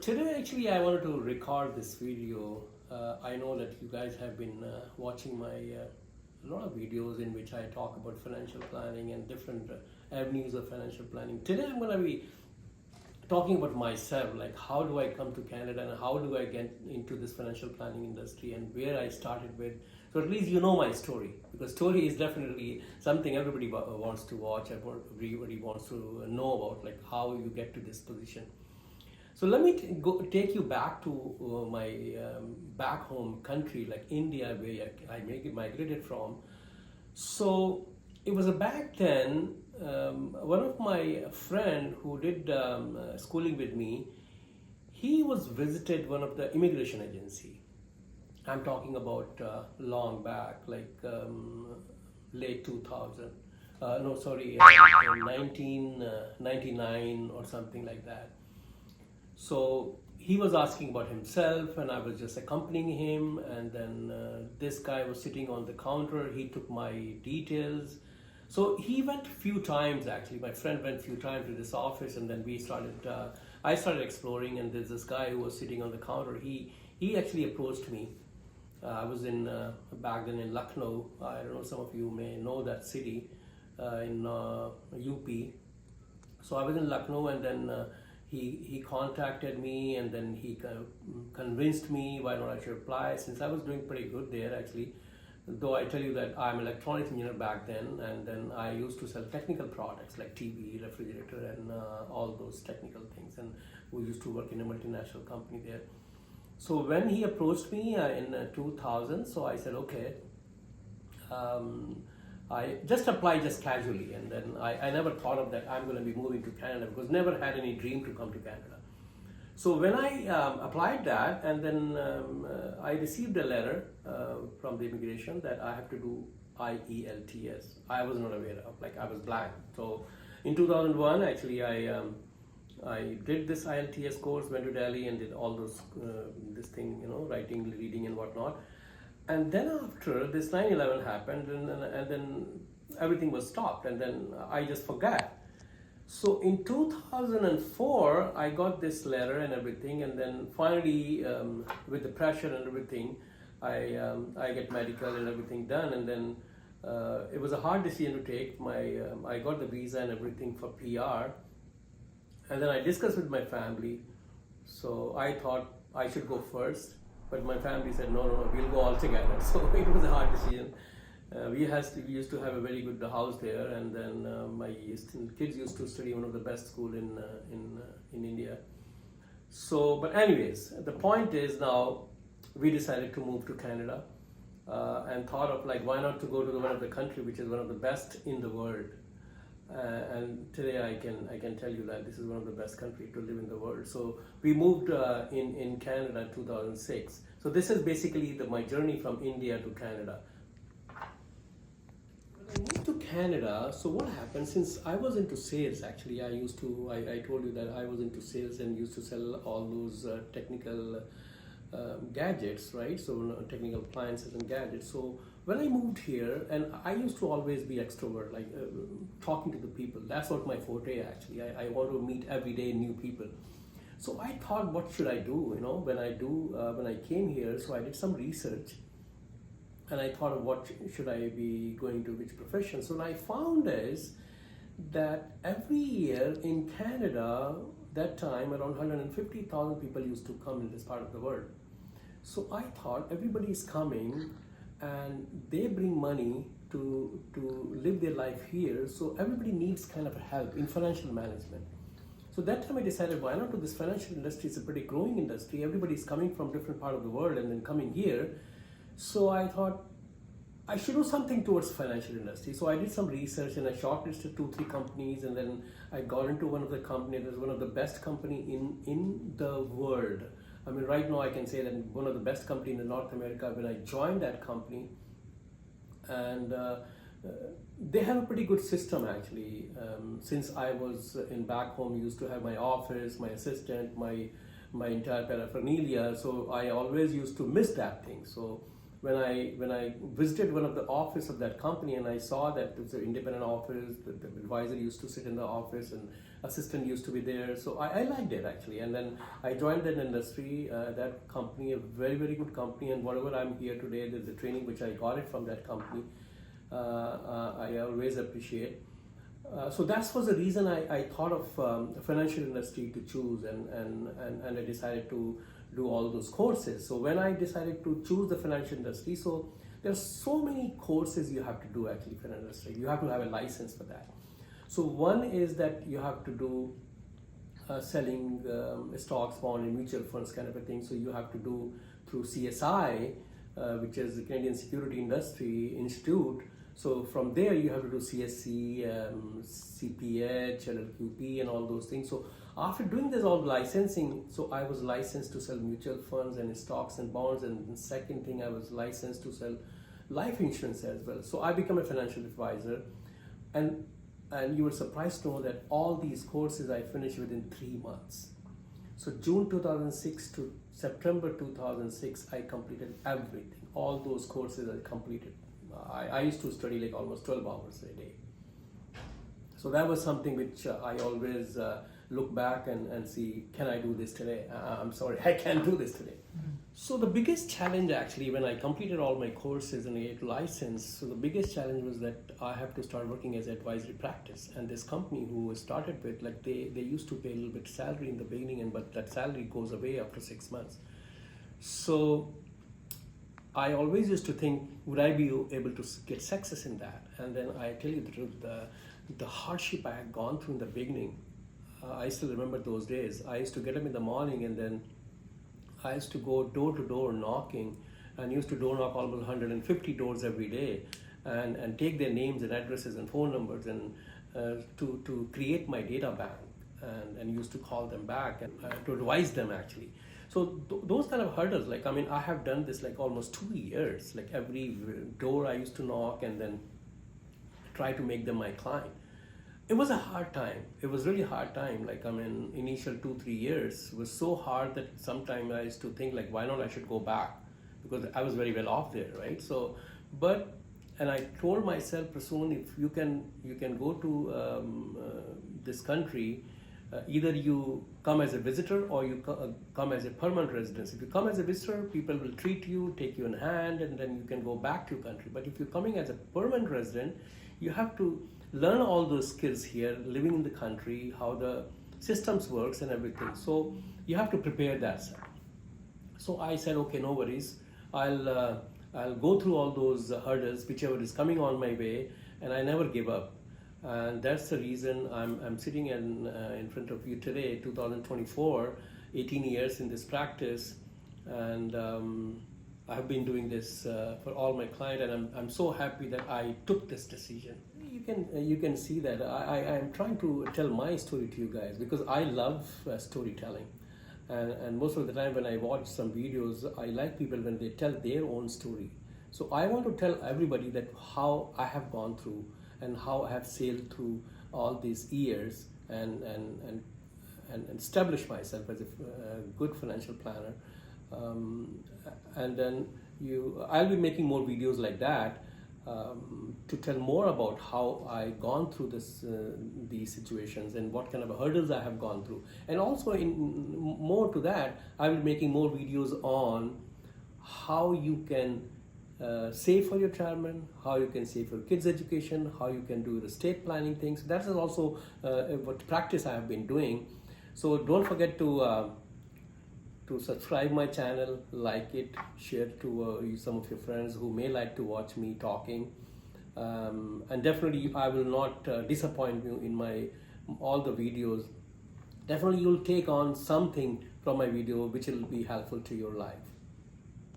today actually I wanted to record this video. I know that you guys have been watching my a lot of videos in which I talk about financial planning and different avenues of financial planning. Today I'm going to be talking about myself, like how do I come to Canada and how do I get into this financial planning industry and where I started with. So at least you know my story, because story is definitely something everybody wants to watch, everybody wants to know about, like how you get to this position. So let me take you back to my back home country, like India, where I migrated from. So it was back then, one of my friend who did schooling with me, he was visited one of the immigration agency. I'm talking about long back, like late 2000. No, sorry, 1999 or something like that. So he was asking about himself, and I was just accompanying him. And then this guy was sitting on the counter. He took my details. So he went a few times actually. My friend went a few times to this office, and then we started. I started exploring, and there's this guy who was sitting on the counter. He actually approached me. I was in back then in Lucknow. I don't know, some of you may know that city in UP. So I was in Lucknow, and then he contacted me, and then he convinced me why not I should apply, since I was doing pretty good there actually. Though I tell you that I'm an electronics engineer back then, and then I used to sell technical products like TV, refrigerator, and all those technical things, and we used to work in a multinational company there. So when he approached me in 2000, so I said, okay, I just applied just casually, and then I never thought of that I'm going to be moving to Canada, because never had any dream to come to Canada. So when I applied that, and then I received a letter from the immigration that I have to do IELTS. I was not aware of, like I was blank. So in 2001, actually, I did this IELTS course, went to Delhi and did all those, this thing, writing, reading and whatnot. And then after this 9/11 happened, and then everything was stopped, and then I just forgot. So in 2004, I got this letter and everything, and then finally, with the pressure and everything, I get medical and everything done, and then it was a hard decision to take. I got the visa and everything for PR, and then I discussed with my family. So I thought I should go first. But my family said, no, we'll go all together. So it was a hard decision. We used to have a very good house there, and then my kids used to study one of the best school in India. So, but anyways, the point is now we decided to move to Canada, and thought of like, why not to go to one of the country which is one of the best in the world. And today I can tell you that this is one of the best countries to live in the world. So we moved in Canada in 2006. So this is basically my journey from India to Canada. When I moved to Canada, so what happened, since I was into sales actually, I told you that I was into sales and used to sell all those technical gadgets, right? So technical appliances and gadgets. So when I moved here, and I used to always be extrovert, like talking to the people. That's what my forte actually. I want to meet every day new people. So I thought, what should I do? When I came here, so I did some research, and I thought of what should I be going to, which profession. So what I found is that every year in Canada, that time around 150,000 people used to come in this part of the world. So I thought everybody is coming, and they bring money to live their life here. So everybody needs kind of help in financial management. So that time I decided, why not do this financial industry? It's a pretty growing industry. Everybody's coming from different part of the world and then coming here. So I thought I should do something towards financial industry. So I did some research, and I shortlisted 2-3 companies, and then I got into one of the companies. That's one of the best company in the world. I mean, right now I can say that one of the best company in North America. When I joined that company, and they have a pretty good system actually. Since I was in back home, used to have my office, my assistant, my entire paraphernalia. So I always used to miss that thing. So when I visited one of the office of that company, and I saw that it was an independent office, the advisor used to sit in the office and assistant used to be there. So I liked it actually, and then I joined that industry, that company, a very, very good company, and whatever I'm here today, there's a training which I got it from that company. I always appreciate. So that was the reason I thought of the financial industry to choose, and I decided to do all those courses. So when I decided to choose the financial industry, so there are so many courses you have to do actually for industry. You have to have a license for that. So one is that you have to do selling stocks, bond, and mutual funds kind of a thing. So you have to do through CSI, which is the Canadian Security Industry Institute. So from there you have to do CSC, CPH, LLQP, and all those things. So after doing this all licensing, so I was licensed to sell mutual funds and stocks and bonds, and the second thing I was licensed to sell life insurance as well. So I became a financial advisor, and you were surprised to know that all these courses I finished within 3 months. So June 2006 to September 2006, I completed everything. All those courses I completed. I used to study like almost 12 hours a day. So that was something which I always look back and see, can I do this today? I'm sorry, I can't do this today. So the biggest challenge actually, when I completed all my courses and I get licensed, so the biggest challenge was that I have to start working as advisory practice. And this company who I started with, like they used to pay a little bit salary in the beginning, but that salary goes away after 6 months. So I always used to think, would I be able to get success in that? And then I tell you the truth, the hardship I had gone through in the beginning, I still remember those days. I used to get up in the morning, and then I used to go door to door knocking, and used to door knock almost 150 doors every day, and take their names and addresses and phone numbers, and to create my data bank, and used to call them back and to advise them actually. So those kind of hurdles, like, I mean, I have done this like almost 2 years, like every door I used to knock and then try to make them my client. It was a hard time. It was really hard time. Like, I mean, initial 2-3 years was so hard that sometimes I used to think like, why not I should go back? Because I was very well off there, right? So, and I told myself, Prasoon, if you can go to this country, either you come as a visitor or you come as a permanent resident. If you come as a visitor, people will treat you, take you in hand, and then you can go back to your country. But if you're coming as a permanent resident, you have to learn all those skills here, living in the country, how the systems works and everything. So you have to prepare that. So I said, okay, no worries. I'll go through all those hurdles, whichever is coming on my way, and I never give up. And that's the reason I'm sitting in front of you today, 2024, 18 years in this practice, and I've been doing this for all my clients, and I'm so happy that I took this decision. You can see that I'm trying to tell my story to you guys because I love storytelling, and most of the time when I watch some videos, I like people when they tell their own story. So I want to tell everybody that how I have gone through and how I have sailed through all these years and establish myself as a good financial planner. And then I'll be making more videos like that to tell more about how I gone through these situations and what kind of hurdles I have gone through. And also in more to that, I will be making more videos on how you can save for your retirement, how you can save for kids' education, how you can do the estate planning things. That is also what practice I have been doing. So don't forget to subscribe my channel, like it, share to some of your friends who may like to watch me talking. And definitely I will not disappoint you in all the videos. Definitely you'll take on something from my video which will be helpful to your life.